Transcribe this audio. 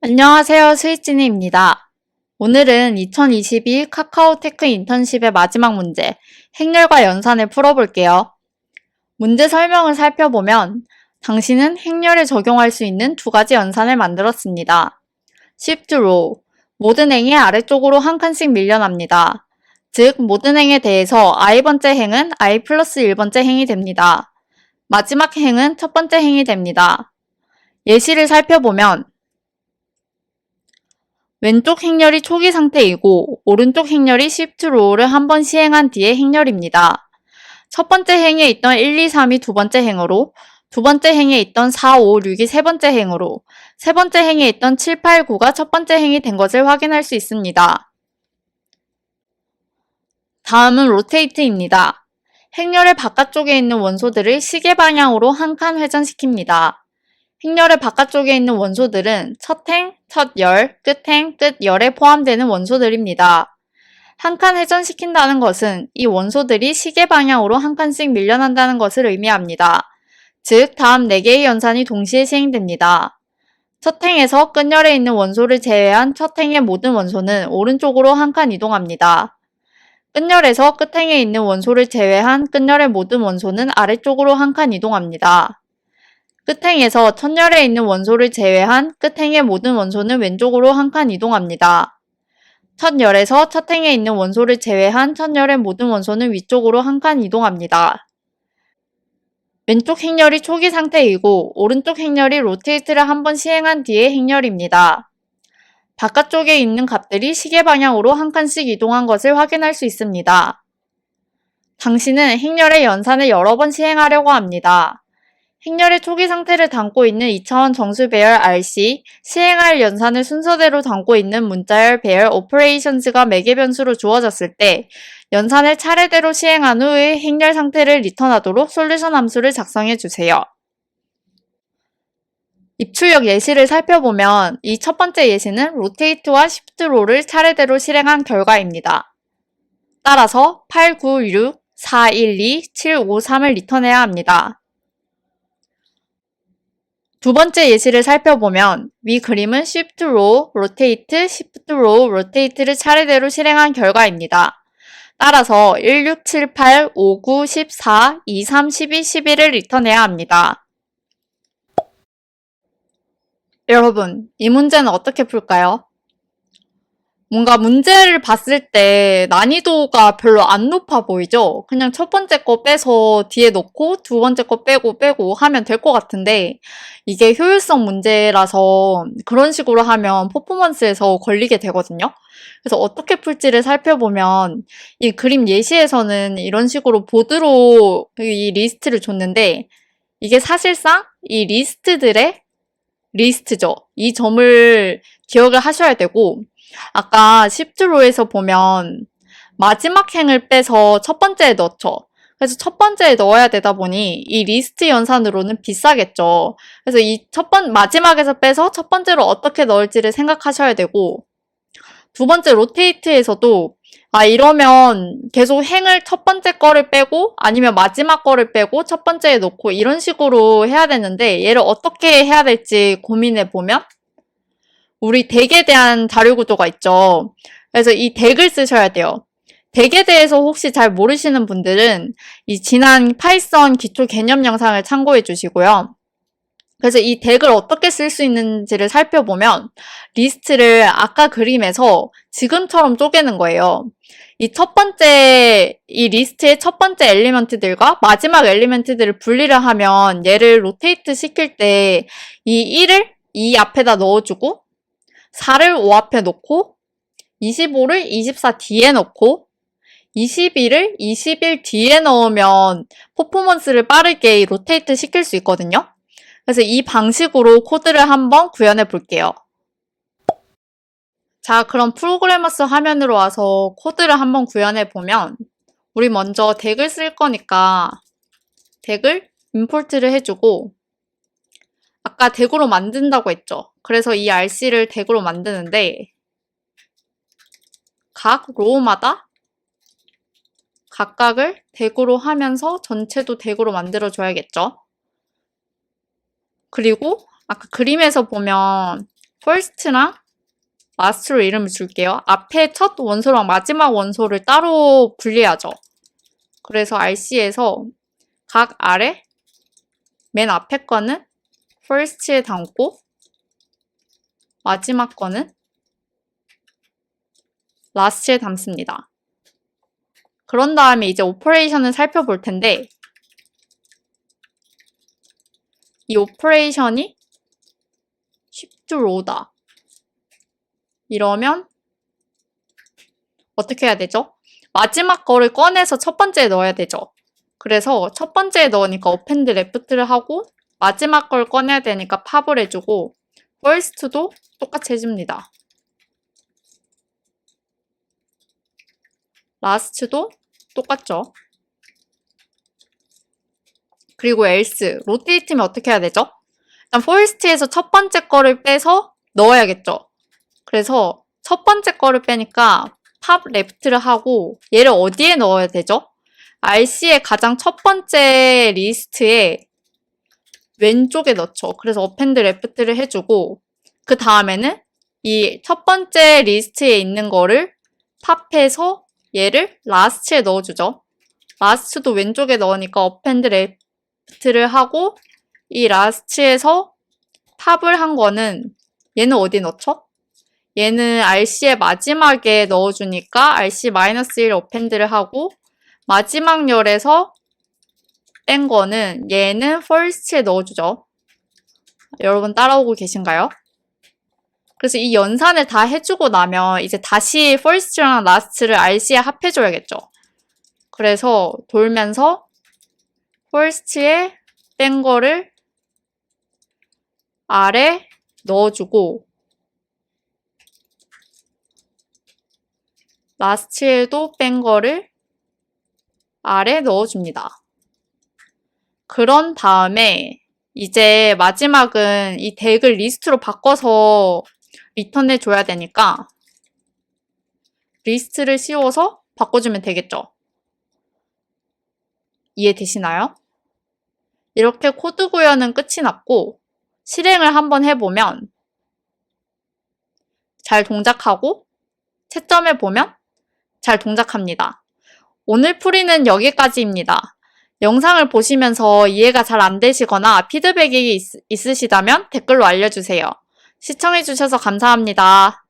안녕하세요. 스위치니입니다. 오늘은 2022 카카오테크 인턴십의 마지막 문제, 행렬과 연산을 풀어볼게요. 문제 설명을 살펴보면 당신은 행렬에 적용할 수 있는 두 가지 연산을 만들었습니다. Shift Row, 모든 행이 아래쪽으로 한 칸씩 밀려납니다. 즉, 모든 행에 대해서 i번째 행은 i 플러스 1번째 행이 됩니다. 마지막 행은 첫 번째 행이 됩니다. 예시를 살펴보면 왼쪽 행렬이 초기 상태이고 오른쪽 행렬이 Shift Row를 한 번 시행한 뒤의 행렬입니다. 첫 번째 행에 있던 1, 2, 3이 두 번째 행으로, 두 번째 행에 있던 4, 5, 6이 세 번째 행으로, 세 번째 행에 있던 7, 8, 9가 첫 번째 행이 된 것을 확인할 수 있습니다. 다음은 로테이트입니다. 행렬의 바깥쪽에 있는 원소들을 시계 방향으로 한 칸 회전시킵니다. 행렬의 바깥쪽에 있는 원소들은 첫 행, 첫 열, 끝 행, 끝 열에 포함되는 원소들입니다. 한 칸 회전시킨다는 것은 이 원소들이 시계 방향으로 한 칸씩 밀려난다는 것을 의미합니다. 즉, 다음 4개의 연산이 동시에 시행됩니다. 첫 행에서 끝열에 있는 원소를 제외한 첫 행의 모든 원소는 오른쪽으로 한 칸 이동합니다. 끝열에서 끝 행에 있는 원소를 제외한 끝열의 모든 원소는 아래쪽으로 한 칸 이동합니다. 끝행에서 첫열에 있는 원소를 제외한 끝행의 모든 원소는 왼쪽으로 한 칸 이동합니다. 첫열에서 첫행에 있는 원소를 제외한 첫열의 모든 원소는 위쪽으로 한 칸 이동합니다. 왼쪽 행렬이 초기 상태이고 오른쪽 행렬이 로테이트를 한 번 시행한 뒤의 행렬입니다. 바깥쪽에 있는 값들이 시계 방향으로 한 칸씩 이동한 것을 확인할 수 있습니다. 당신은 행렬의 연산을 여러 번 시행하려고 합니다. 행렬의 초기 상태를 담고 있는 2차원 정수 배열 RC, 시행할 연산을 순서대로 담고 있는 문자열 배열 오퍼레이션즈가 매개 변수로 주어졌을 때 연산을 차례대로 시행한 후의 행렬 상태를 리턴하도록 솔루션 함수를 작성해 주세요. 입출력 예시를 살펴보면 이 첫 번째 예시는 로테이트와 시프트 롤을 차례대로 실행한 결과입니다. 따라서 8, 9, 6, 4, 1, 2, 7, 5, 3을 리턴해야 합니다. 두 번째 예시를 살펴보면 위 그림은 Shift Row, Rotate, Shift Row, Rotate를 차례대로 실행한 결과입니다. 따라서 1, 6, 7, 8, 5, 9, 14, 2, 3, 12, 11을 리턴해야 합니다. 여러분, 이 문제는 어떻게 풀까요? 뭔가 문제를 봤을 때 난이도가 별로 안 높아 보이죠? 그냥 첫 번째 거 빼서 뒤에 넣고 두 번째 거 빼고 하면 될 것 같은데 이게 효율성 문제라서 그런 식으로 하면 퍼포먼스에서 걸리게 되거든요? 그래서 어떻게 풀지를 살펴보면 이 그림 예시에서는 이런 식으로 보드로 이 리스트를 줬는데 이게 사실상 이 리스트들의 리스트죠. 이 점을 기억을 하셔야 되고 아까 Shift-Row에서 보면 마지막 행을 빼서 첫 번째에 넣죠. 그래서 첫 번째에 넣어야 되다 보니 이 리스트 연산으로는 비싸겠죠. 그래서 이 마지막에서 빼서 첫 번째로 어떻게 넣을지를 생각하셔야 되고 두 번째 로테이트에서도 이러면 계속 행을 첫 번째 거를 빼고 아니면 마지막 거를 빼고 첫 번째에 넣고 이런 식으로 해야 되는데 얘를 어떻게 해야 될지 고민해 보면 우리 덱에 대한 자료 구조가 있죠. 그래서 이 덱을 쓰셔야 돼요. 덱에 대해서 혹시 잘 모르시는 분들은 이 지난 파이썬 기초 개념 영상을 참고해 주시고요. 그래서 이 덱을 어떻게 쓸 수 있는지를 살펴보면 리스트를 아까 그림에서 지금처럼 쪼개는 거예요. 이 리스트의 첫 번째 엘리먼트들과 마지막 엘리먼트들을 분리를 하면 얘를 로테이트 시킬 때 이 1을 2 앞에다 넣어주고 4를 5 앞에 놓고 25를 24 뒤에 넣고 21을 21 뒤에 넣으면 퍼포먼스를 빠르게 로테이트 시킬 수 있거든요. 그래서 이 방식으로 코드를 한번 구현해 볼게요. 자, 그럼 프로그래머스 화면으로 와서 코드를 한번 구현해 보면 우리 먼저 덱을 쓸 거니까 덱을 임포트를 해주고 아까 덱으로 만든다고 했죠. 그래서 이 RC를 덱으로 만드는데 각 로우마다 각각을 덱으로 하면서 전체도 덱으로 만들어줘야겠죠. 그리고 아까 그림에서 보면 first랑 last로 이름을 줄게요. 앞에 첫 원소랑 마지막 원소를 따로 분리하죠. 그래서 RC에서 각 아래 맨 앞에 거는 first에 담고 마지막 거는 last에 담습니다. 그런 다음에 이제 오퍼레이션을 살펴볼 텐데 이 오퍼레이션이 shift row다. 이러면 어떻게 해야 되죠? 마지막 거를 꺼내서 첫 번째에 넣어야 되죠. 그래서 첫 번째에 넣으니까 append left를 하고 마지막 걸 꺼내야 되니까 팝을 해주고 first도 똑같이 해줍니다. last도 똑같죠. 그리고 else, rotate면 어떻게 해야 되죠? 일단 first에서 첫 번째 거를 빼서 넣어야겠죠. 그래서 첫 번째 거를 빼니까 팝 left를 하고 얘를 어디에 넣어야 되죠? RC의 가장 첫 번째 리스트에 왼쪽에 넣죠. 그래서 append left를 해주고 그 다음에는 이 첫 번째 리스트에 있는 거를 팝해서 얘를 last에 넣어주죠. last도 왼쪽에 넣으니까 append left를 하고 이 last에서 팝을 한 거는 얘는 어디 넣죠? 얘는 RC의 마지막에 넣어주니까 RC-1 append를 하고 마지막 열에서 뺀 거는 얘는 first에 넣어주죠. 여러분 따라오고 계신가요? 그래서 이 연산을 다 해주고 나면 이제 다시 first랑 last를 RC에 합해줘야겠죠. 그래서 돌면서 first에 뺀 거를 아래 넣어주고 last에도 뺀 거를 아래 넣어줍니다. 그런 다음에 이제 마지막은 이 덱을 리스트로 바꿔서 리턴해 줘야 되니까 리스트를 씌워서 바꿔주면 되겠죠. 이해되시나요? 이렇게 코드 구현은 끝이 났고 실행을 한번 해보면 잘 동작하고 채점해 보면 잘 동작합니다. 오늘 풀이는 여기까지입니다. 영상을 보시면서 이해가 잘 안 되시거나 피드백이 있으시다면 댓글로 알려주세요. 시청해주셔서 감사합니다.